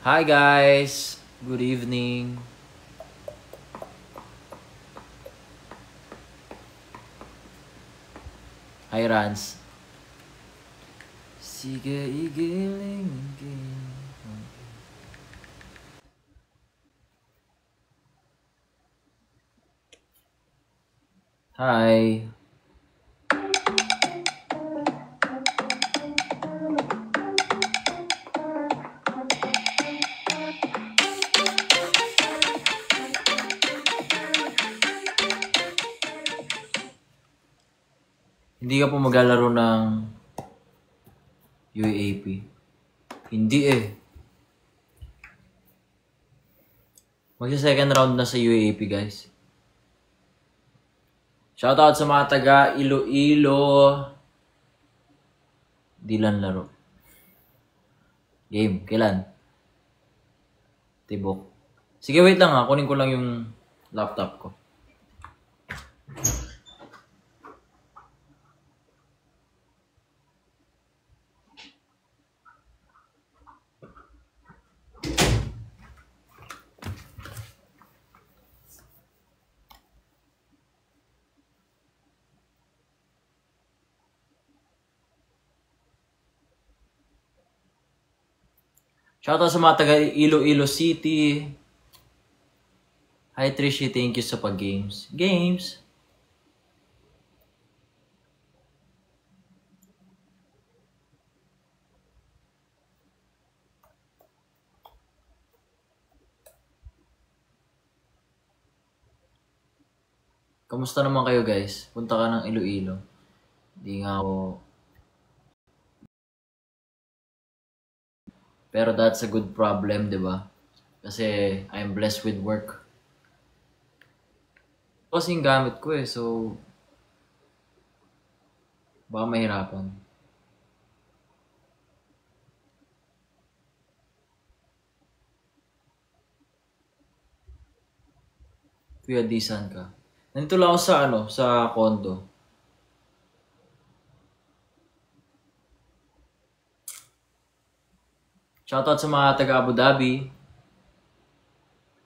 Hi guys! Good evening. Hi Rans. Sige igiling. Hi. Hindi ka po maglalaro ng UAP? Hindi eh. Magsa-second round na sa UAP guys. Shoutout sa mga taga Iloilo. Dilan laro. Game, kailan? Tibok. Sige wait lang ha, kunin ko lang yung laptop ko. Shoutout sa mga taga Iloilo City. Hi Trishy, thank you sa pag-games. Games! Kamusta naman kayo guys? Punta ka ng Iloilo. Hindi nga ako... Pero that's a good problem, di ba? Kasi I'm blessed with work. Kasi yung gamit ko eh, so... Baka mahirapan. Kuya, disan ka. Nandito lang ako sa sa condo. Shoutout sa mga taga Abu Dhabi.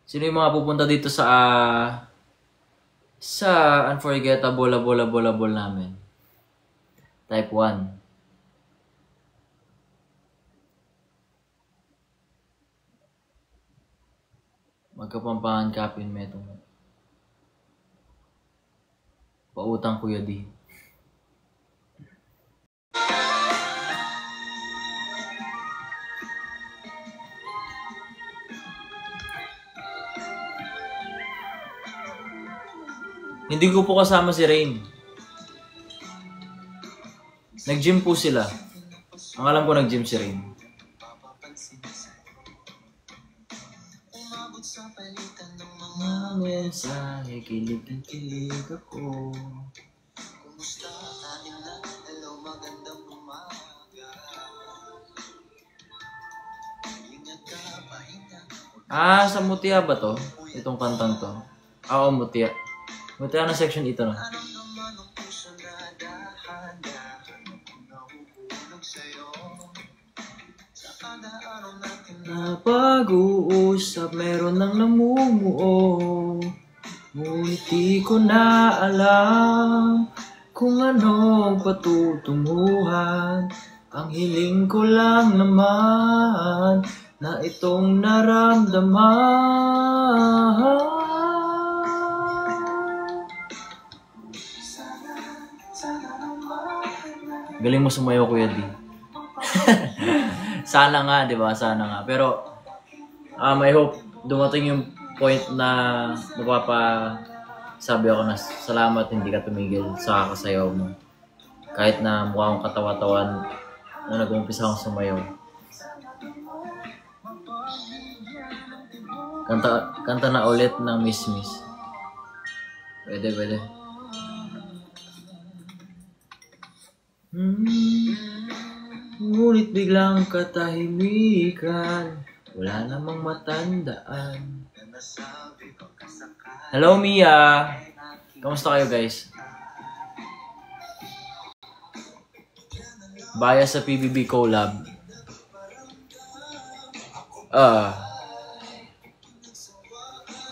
Sino yung mga pupunta dito sa unforgettable namin? Type 1. Magkapampangan kapin metong. Pautang Kuya D. Hindi ko po kasama si Rain. Nag-gym po sila. Ang alam ko nag-gym si Rain. Mga mensahe, kilig ako. Kumusta tayo na? Hello, magandang umaga. Ingat ka, pahinga. Sa Mutia ba to? Itong kantang to? Oo, Mutia. Mutia na section ito na. Napag-uusap, meron ng namumuo. Ngunit di ko na alam kung anong patutunguhan. Ang hiling ko lang naman na itong naramdaman. Galing mo sumayaw, Kuya D. Sana nga, di ba? Sana nga. Pero, I hope dumating yung point na mapapasabi ako na salamat hindi ka tumigil sa kasayaw mo. Kahit na mukha akong katawa-tawan na nag-umpisa akong sumayaw. Kanta na ulit ng Miss Miss. Pwede. Ngunit biglang katahimikan, wala namang matandaan. Hello Mia! Kamusta kayo guys? Bias sa PBB collab. Ah,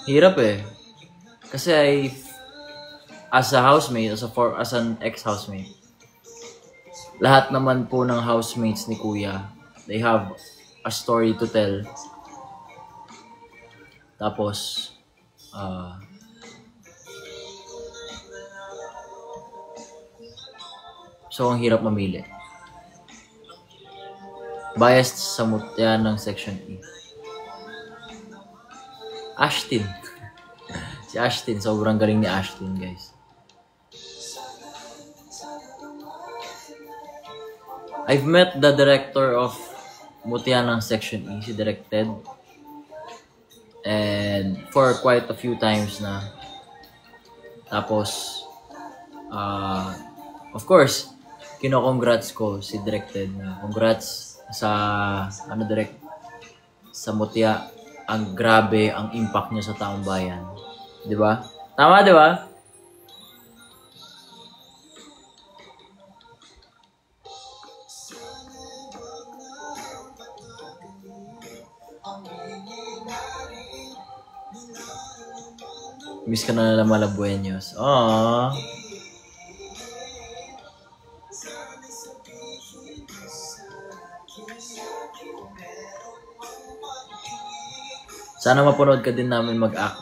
hirap eh. Kasi as a housemate, as an ex-housemate, lahat naman po ng housemates ni Kuya, they have a story to tell. Tapos, so ang hirap mamili. Biased sa mutya ng Section E. Ashtin. Si Ashtin, sobrang galing ni Ashtin, guys. I've met the director of mutya ng Section E, si Direk Ted. And for quite a few times na. Tapos, of course, kino-congrats ko si Direk Ted. Congrats sa, Direk, sa mutya. Ang grabe ang impact niya sa taong bayan. Di ba? Tama, di ba? Miss ka na nalang Malabuenos. Aww. Sana mapanood ka din namin mag-act.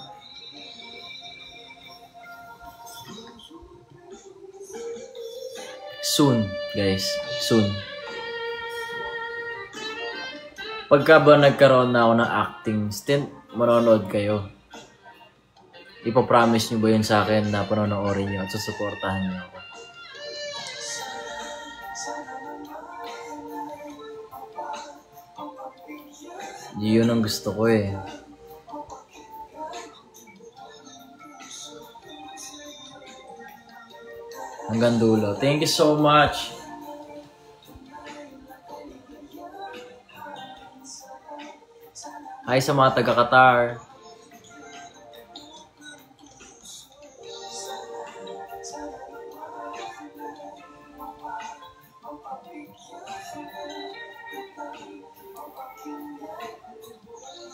Soon, guys. Soon. Pagka ba nagkaroon na ako ng acting stint, manonood kayo. Ipapromise nyo ba yun sa akin na panonoorin nyo at susuportahan nyo ako? Yun ang gusto ko eh. Hanggang dulo. Thank you so much. Hi sa mga taga-Qatar.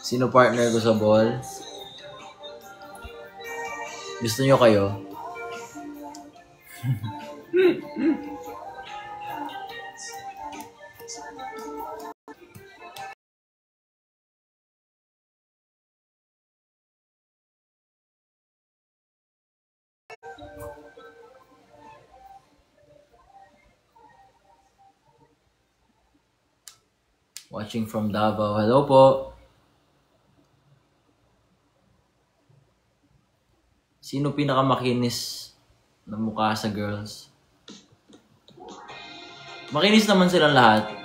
Sino partner ko sa ball? Gusto nyo kayo? Watching from Davao. Hello po. Sino pinakamakinis na mukha sa girls? Makinis naman silang lahat.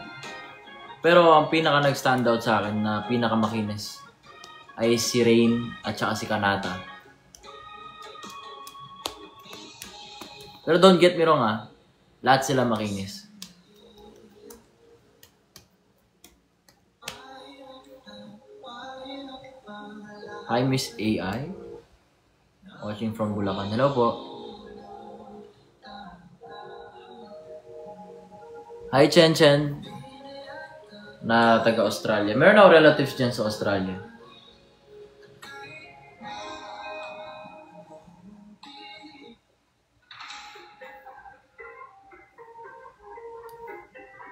Pero ang pinaka nag-stand out sa akin na pinakamakinis ay si Rain at saka si Kanata. Pero don't get me wrong ah. Lahat sila makinis. Hi Miss AI. Watching from Bulacan. Hello po. Hi Chen Chen. Na taga-Australia. Meron ako relatives dyan sa Australia.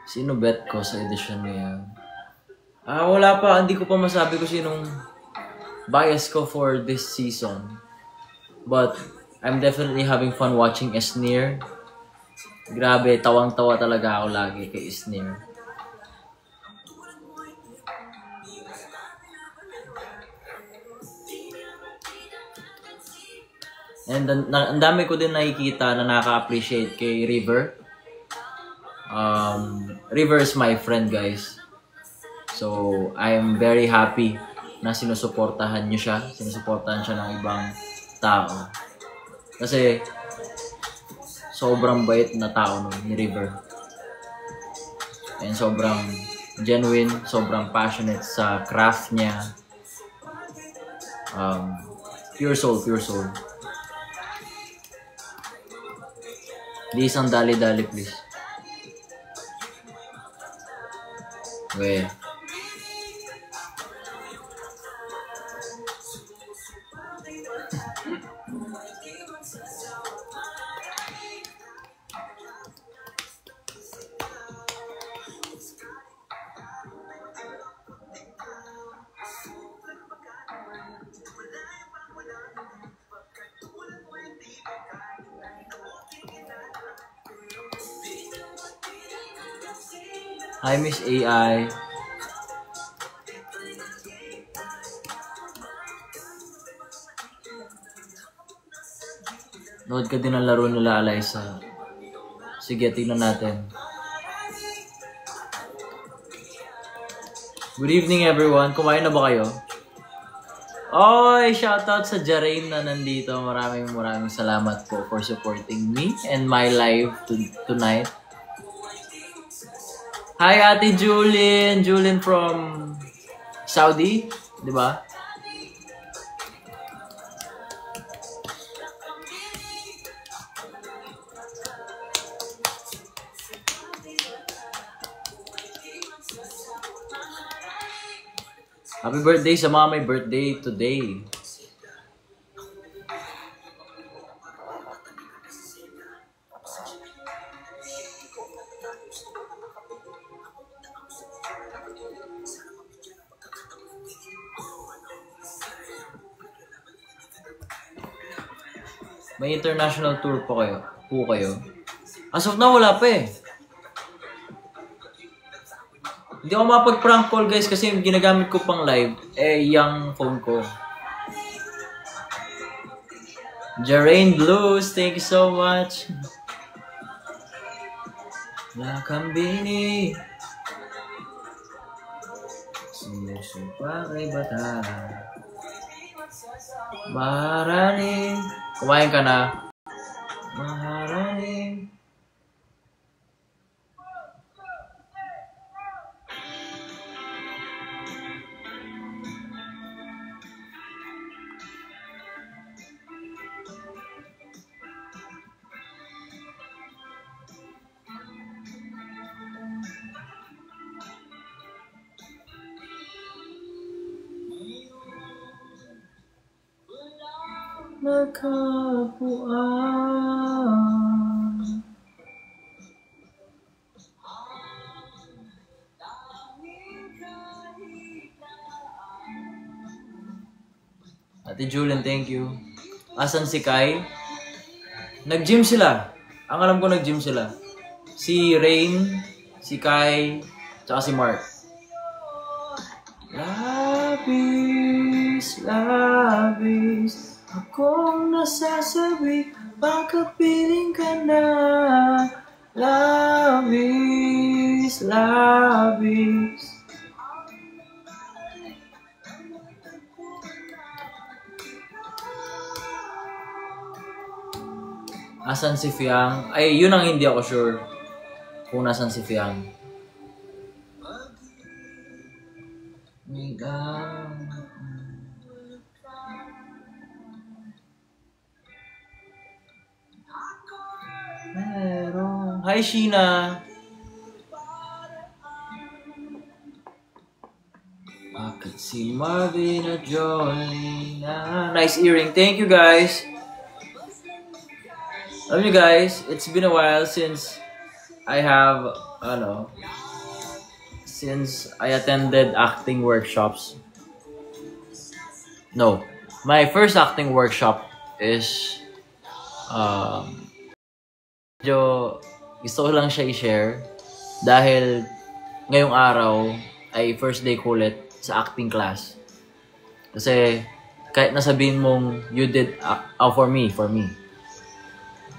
Sino bet ko sa edition niya? Wala pa. Hindi ko pa masabi ko sinong bias ko for this season. But I'm definitely having fun watching Esnir. Grabe, tawang-tawa talaga ako lagi kay Esnir. And ang dami ko din nakikita na nakaka-appreciate kay River. River is my friend, guys. So, I'm very happy na sinusuportahan niyo siya. Sinusuportahan siya ng ibang tao. Kasi, sobrang bait na tao nun, ni River. And sobrang genuine, sobrang passionate sa craft niya. Pure soul, pure soul. Di isang dali-dali, please. Okay. Hi, Miss AI. Nood ka din ang laro nila, Alyssa. Sige, tingnan natin. Good evening, everyone. Kumain na ba kayo? Oy, shoutout sa Jarain na nandito. Maraming salamat po for supporting me and my live tonight. Hi, Ate Julin. Julin from Saudi, di ba? Happy birthday sa mga may birthday today. May international tour po kayo. As of now, wala pa eh. Hindi ako mapag-prank call guys kasi yung ginagamit ko pang live yung phone ko. Jarain Blues, thank you so much. Lakambini. Sumusupa kay bata. Maharani. Kumain ka na. Maharani. Nagkapuan. Ate Julian, thank you. Asan si Kai? Nag-gym sila. Ang alam ko nag-gym sila. Si Rain, si Kai, tsaka si Mark. Labis. Akong nasasabi, baka piling ka na. Labis. Asan si Fiang? Ay, yun ang hindi ako sure. Kung nasan si Fiang. Hi, Sheena. I could see Marvin at Jolina. Nice earring. Thank you, guys. Love you guys. It's been a while since I have, since I attended acting workshops. No, my first acting workshop is, gusto ko lang siya i-share dahil ngayong araw ay first day ko ulit sa acting class. Kasi kahit nasabihin mong you did, for me,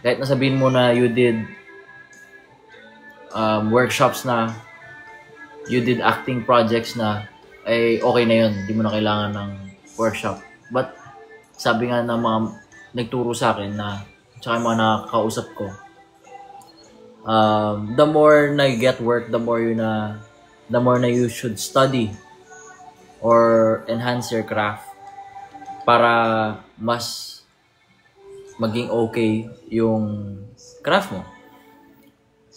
kahit nasabihin mo na you did workshops na, you did acting projects na, ay okay na yun. Hindi mo na kailangan ng workshop. But sabi nga ng mga nagturo sa akin na, tsaka yung mga nakakausap ko, the more na you get work, the more na you should study or enhance your craft para mas maging okay yung craft mo.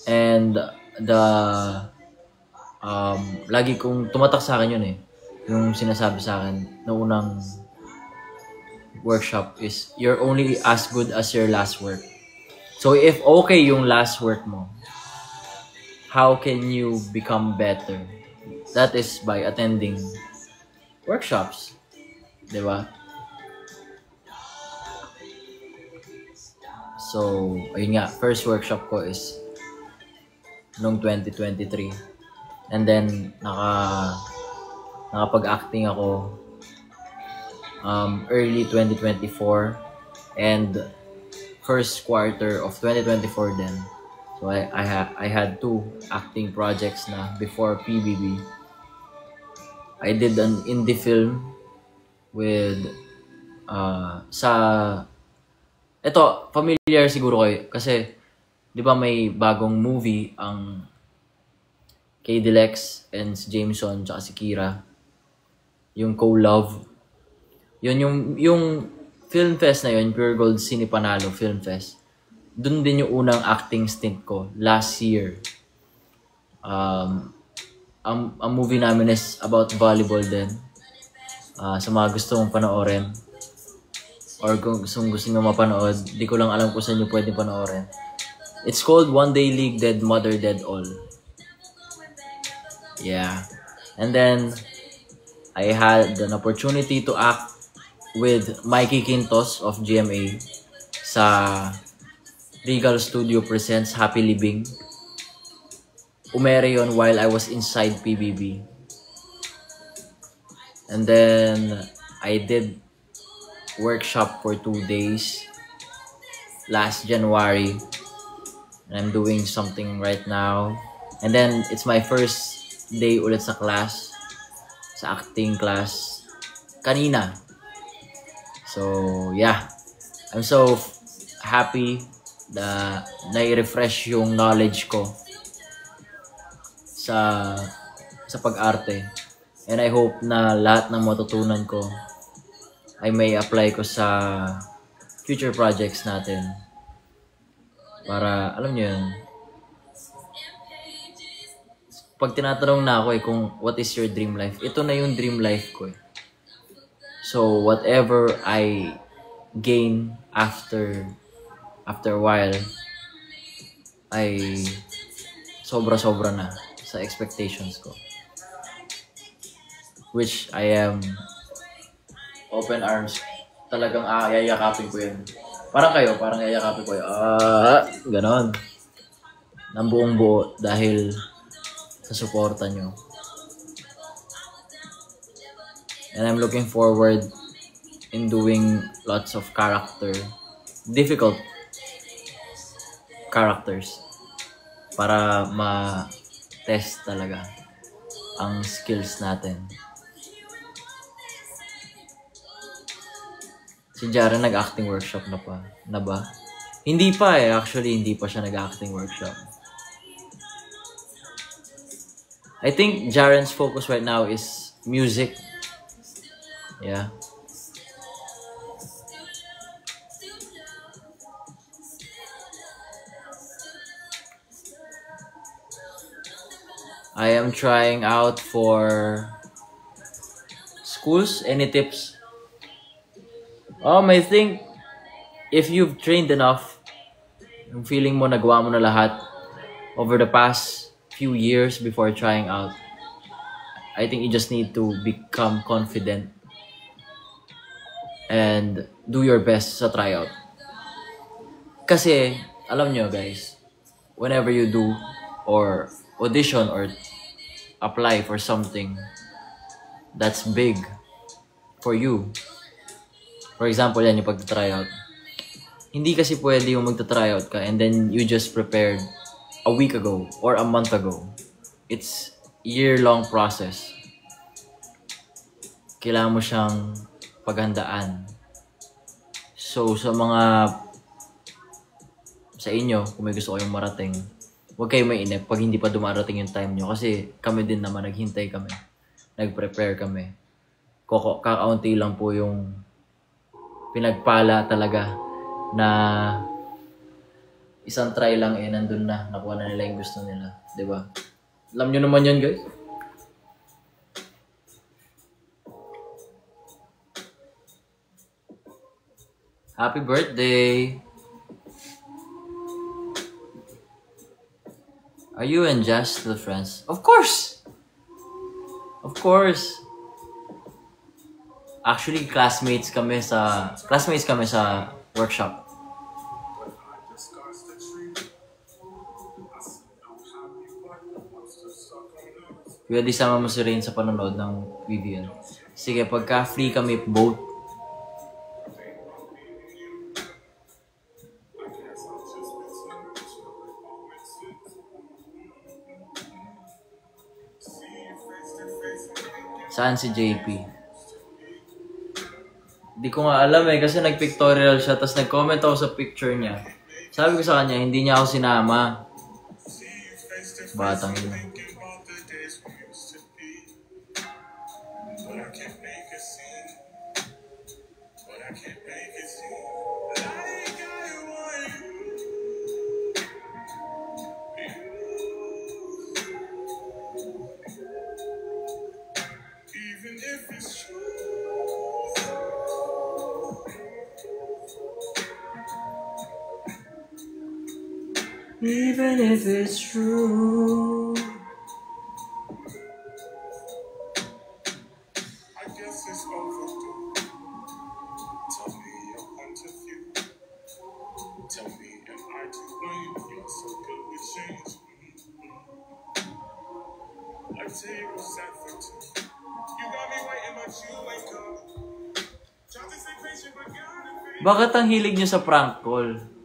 And lagi kong tumatak sa akin yun eh. Yung sinasabi sa akin na unang workshop is you're only as good as your last work. So if okay yung last work mo, how can you become better? That is by attending workshops. Diba? So, ayun nga, first workshop ko is noong 2023. And then, nakapag-acting ako early 2024 and first quarter of 2024 then. So I had 2 acting projects na before PBB. I did an indie film with ito familiar siguro kayo kasi 'di ba may bagong movie ang Kay Dilex and si Jameson tsaka si Kira, yung Co-Love. Yung film fest na yun, Pure Gold Cine Panalo Film Fest. Doon din yung unang acting stint ko last year. Ang movie namin is about volleyball din. Sa mga gusto mong panoorin or kung gusto nyo mapanood, di ko lang alam kung saan nyo pwede panoorin. It's called One Day League Dead Mother Dead All. Yeah. And then, I had an opportunity to act with Mikey Quintos of GMA sa Regal Studio Presents Happy Living. Umere yun while I was inside PBB. And then, I did workshop for 2 days last January. And I'm doing something right now. And then, it's my first day ulit sa class, sa acting class, kanina. So, yeah. I'm so happy na nai-refresh yung knowledge ko sa pag-arte. And I hope na lahat ng matutunan ko ay may apply ko sa future projects natin. Para, alam nyo yun, pag tinatanong na ako kung what is your dream life, ito na yung dream life ko . So, whatever I gain after a while, ay sobra-sobra na sa expectations ko. Which I am open arms. Talagang yayakapin ko yun. Parang kayo, parang yayakapin ko yun. Ganon. Nang buong buo dahil sa suporta nyo. And I'm looking forward in doing lots of difficult characters para ma-test talaga ang skills natin. Si Jaren nag-acting workshop na ba? Hindi pa actually hindi pa siya nag-acting workshop. I think Jaren's focus right now is music. Yeah. I am trying out for schools. Any tips? I think if you've trained enough, yung feeling mo nagawa mo na lahat over the past few years before trying out, I think you just need to become confident and do your best sa tryout. Kasi, alam nyo guys, whenever you do or audition or apply for something that's big for you, for example, yan yung pag-tryout, hindi kasi pwede yung magta-tryout ka and then you just prepared a week ago or a month ago. It's year-long process. Kailangan mo siyang paghandaan. So, sa inyo, kung may gusto kayong marating, huwag kayong mainip pag hindi pa dumarating yung time nyo. Kasi kami din naman, naghintay kami. Nag-prepare kami. Kakaunti lang po yung pinagpala talaga na isang try lang nandun na, nakuha na nila yung gusto nila, 'di ba? Alam niyo naman 'yan, guys. Happy birthday. Are you and Jazz still friends? Of course. Of course. Actually, classmates kami sa workshop. Pwede sama mo si Rain sa panonood ng VVL. Sige, pagka free kami both. Saan si JP? Hindi ko nga alam eh, kasi nag-pictorial siya, tapos nag-comment ako sa picture niya. Sabi ko sa kanya, hindi niya ako sinama. Batang yun. Even if it's true. I guess it's overdue. Tell me your point of view. Tell me am I to blame? You're so good with change. I take a set for two. You got me waiting but you ain't come. Try to stay patient but gotta be. Bakit ang hilig niyo sa prank call?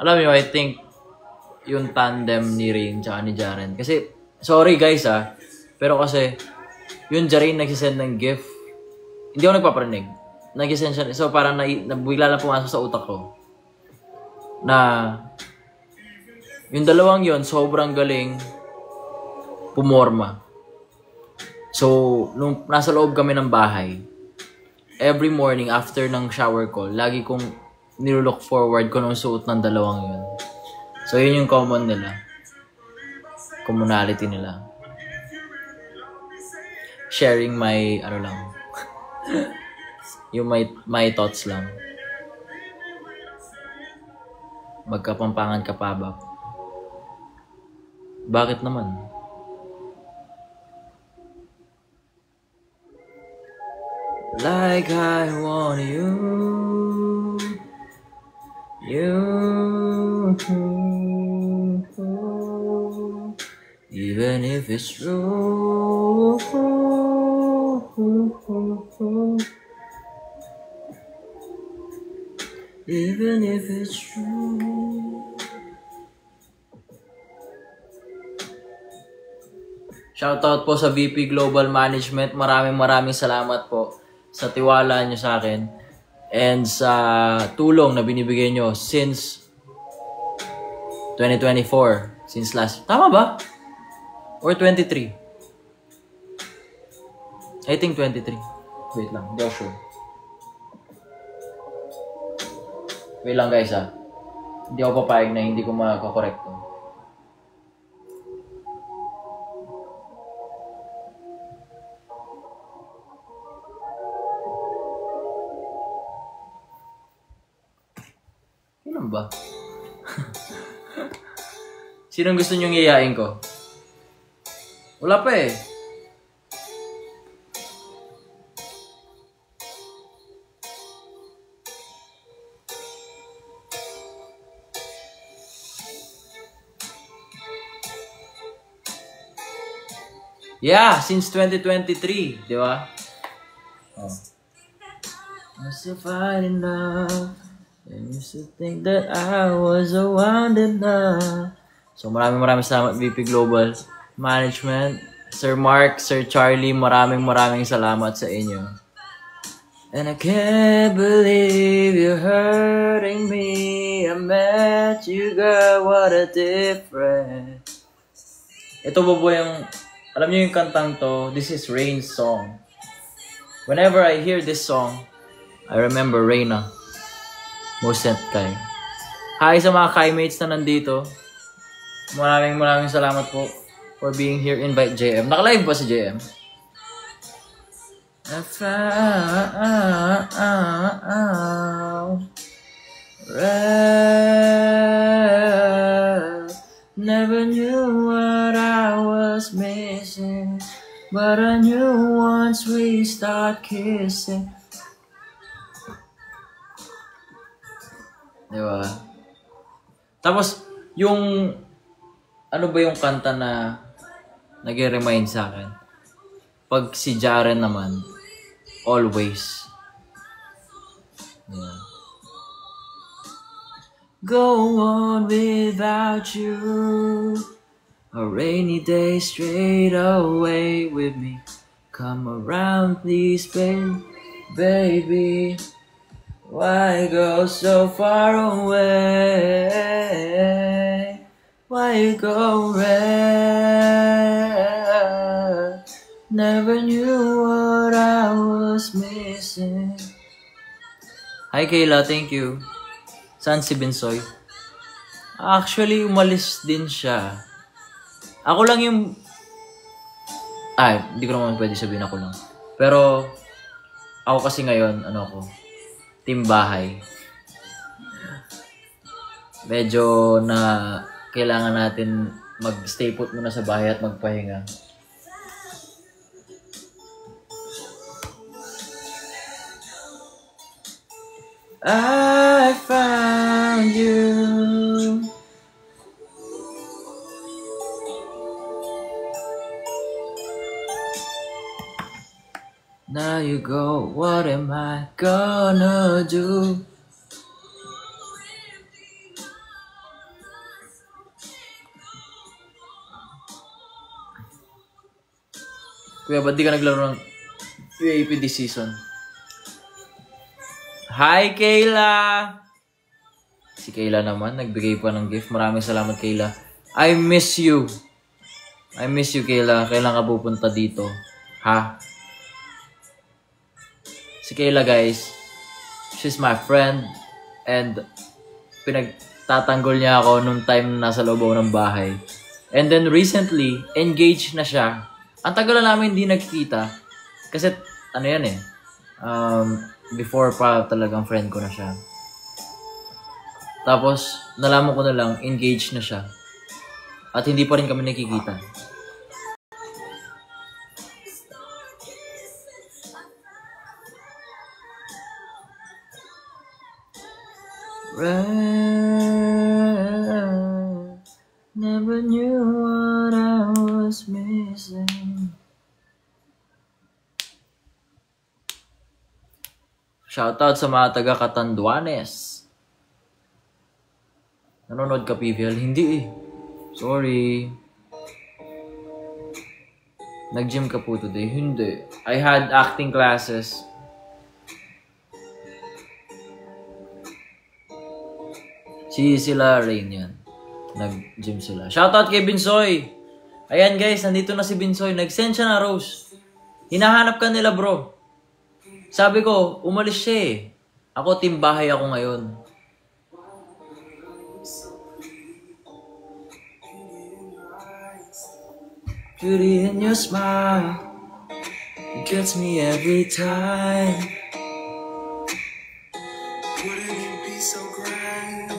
Alam mo, I think yung tandem ni Rain tsaka ni Jaren. Kasi, sorry guys pero kasi, yung Jaren nagsisend ng gift. Hindi ako nagpaparinig. Nagsisend siya. So, parang bigla lang pumasok sa utak ko. Na, yung dalawang yon sobrang galing pumorma. So, nung nasa loob kami ng bahay, every morning after ng shower call, lagi kong nilook forward ko nung suot ng dalawang yun. So, yun yung common nila. Commonality nila. Sharing my, yung my thoughts lang. Magkapampangan ka pa ba? Bakit naman? Like I want you. Even if it's true. Even if it's true. Shoutout po sa VP Global Management. Maraming salamat po sa tiwala niyo sa akin and sa tulong na binibigay nyo since 2024. Since last... Tama ba? Or 23? I think 23. Wait lang, hindi ako sure. Wait lang guys Hindi ako papayag na hindi ko makakorek to. Kailan ba? Sinong gusto nyong iyayain ko? Wala pa eh. Yeah, since 2023, di ba? Oh. Must have fallen in love. And used to think that I was the one that loved. So maraming salamat VP Global Management. Sir Mark, Sir Charlie, maraming salamat sa inyo. And I can't believe you're hurting me. I met you, girl, what a difference. Ito po yung, alam niyo yung kantang to, this is Rain's song. Whenever I hear this song, I remember Reyna. Most sent Kai. Hi sa mga Kai-mates na nandito. Maraming salamat po for being here. Invite JM. Naka-live ba si JM? I found knew what I was missing, but I knew once we start kissing. Diba? Tapos, yung, ano ba yung kanta na nag-remind sa akin? Pag si Jaren naman, always. Yeah. Go on without you. A rainy day straight away with me. Come around please, baby. Why go so far away? Why you go red? Never knew what I was missing. Hi Kayla, thank you. Saan si Binsoy? Actually, umalis din siya. Ako lang yung... Ay, hindi ko naman pwede sabihin ako lang. Pero, ako kasi ngayon, ano ko, team bahay. Medyo na kailangan natin mag-stay put muna sa bahay at magpahinga. I found you. Now you go, what am I gonna do? Kuya, ba't di ka naglaro ng UAP this season? Hi, Kayla! Si Kayla naman, nagbigay pa ng gift. Maraming salamat, Kayla. I miss you. I miss you, Kayla. Kailan ka pupunta dito? Ha? Si Kayla, guys, she's my friend. And pinagtatanggol niya ako nung time na nasa loob ako ng bahay. And then recently, engaged na siya. Ang tagal na namin hindi nagkikita. Kasi, ano yan eh. Before pa talagang friend ko na siya. Tapos, nalaman ko na lang, engaged na siya. At hindi pa rin kami nakikita. Never knew what I was missing. Shoutout sa mga taga Catanduanes. Nanonood ka, PVL? Hindi eh. Sorry. Nag-gym ka po today? Hindi. I had acting classes. Sila Rain yan. Nag-gym sila. Shoutout kay Binsoy. Ayan guys, nandito na si Binsoy. Nag-send siya na rose. Hinahanap ka nila bro. Sabi ko, umalis siya eh. Ako, team bahay ako ngayon. Beauty in your smile, it gets me every time. Wouldn't it be so great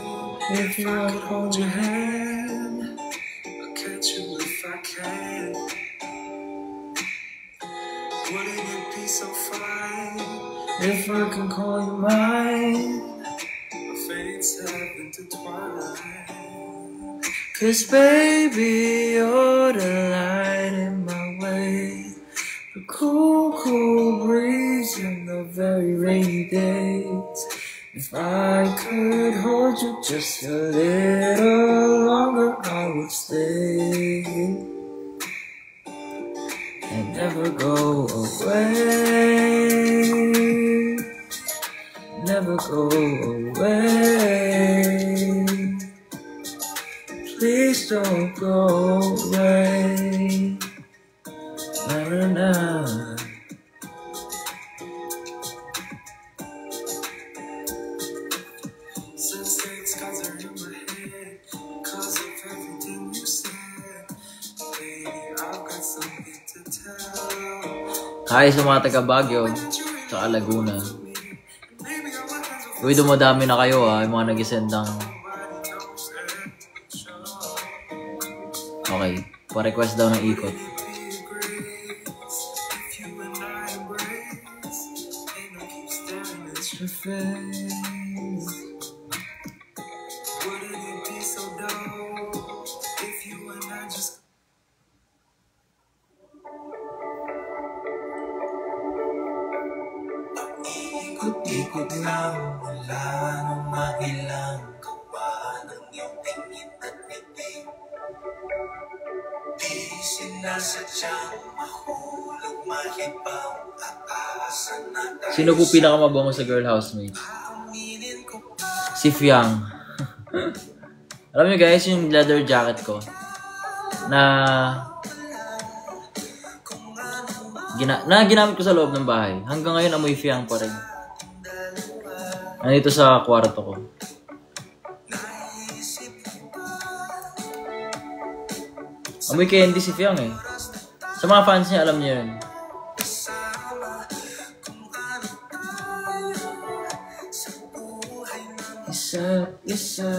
if I could hold your hand? I'll catch you if I can. Wouldn't it be so fine if I can call you mine? Our fates have intertwined. 'Cause baby, you're the light in my way, the cool, cool breeze in the very rainy days. If I could hold you just a little longer, I would stay and never go away, never go away. Please don't go away. Na na na. Sensates cause are in my head, cause of everything you said. Baby, I've got something to tell. Hi sa mga taga Baguio, sa Laguna. Uy, dumadami na kayo yung mga nag-send ng... Okay. Pa-request daw ng ikot. Ikot-ikot lang mula nung mailang gawa ng iyong tingin at ngiti. Di sinasadyang mahulog, mahibang aasa na tayo. Sino po pinakamabango sa girl housemate? Aminin ko Si Fiang. Alam niyo guys, yung leather jacket ko na ginamit ko sa loob ng bahay. Hanggang ngayon amoy Fiang pa rin. Nandito sa kwarto ko. Amoy candy si Fiang eh. Sa mga fans niya, alam niyo yun. Isa-isa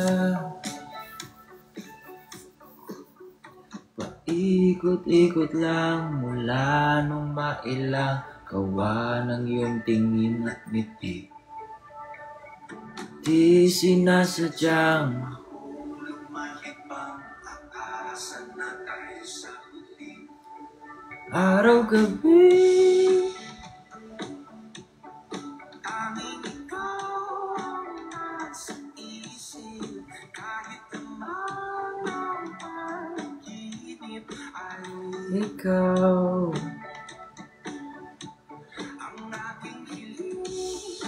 paikot-ikot lang mula nung mailang gawa ng iyong tingin at ngiti. Di sinasadyang mahibang aasa na tayo sa huli. araw-gabi. Tanging ikaw ang nasa isip, kahit naman ang panaginip ay Ikaw ang aking hiling.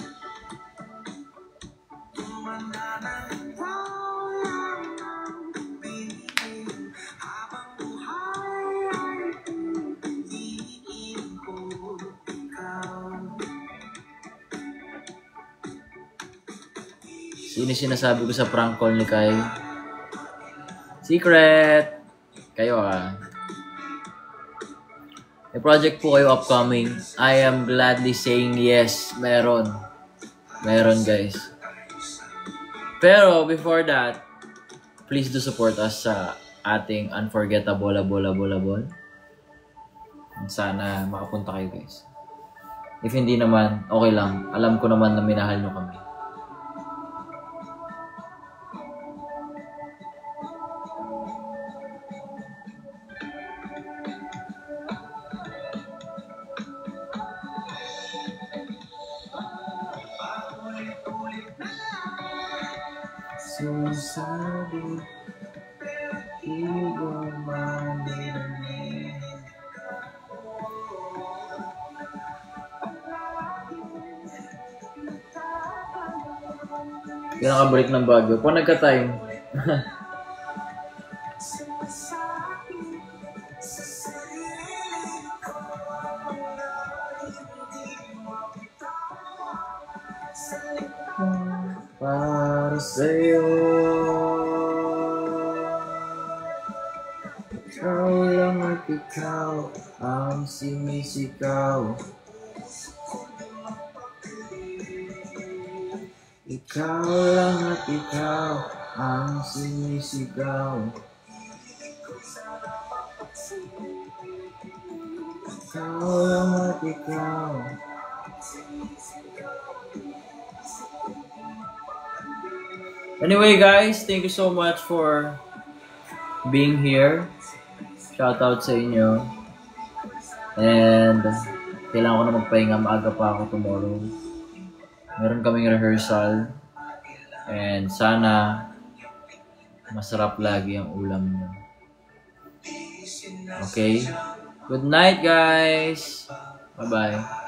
Tumanda ng ikaw lang ang pipigil, habang buhay ay pipiliin ko ikaw. Sino sinasabi ko sa prank call ni Kai? Secret! Kayo ah. May project po kayo upcoming. I am gladly saying yes. Meron. Meron guys. Pero before that, please do support us sa ating unforgettable Bolabol. Sana makapunta kayo guys. If hindi naman, okay lang. Alam ko naman na minahal nyo kami. Susabi, di gumamit. Yung nakabalik ng Baguio. Pag nagka-time. Para sa'yo, ikaw lang at ikaw ang sinisigaw. Ikaw lang at ikaw ang sinisigaw. Ikaw lang at ikaw. Anyway guys, thank you so much for being here. Shout out sa inyo. And kailangan ko na magpahinga, maaga pa ako tomorrow. Meron kaming rehearsal. And sana masarap lagi ang ulam niyo. Okay? Good night guys! Bye-bye.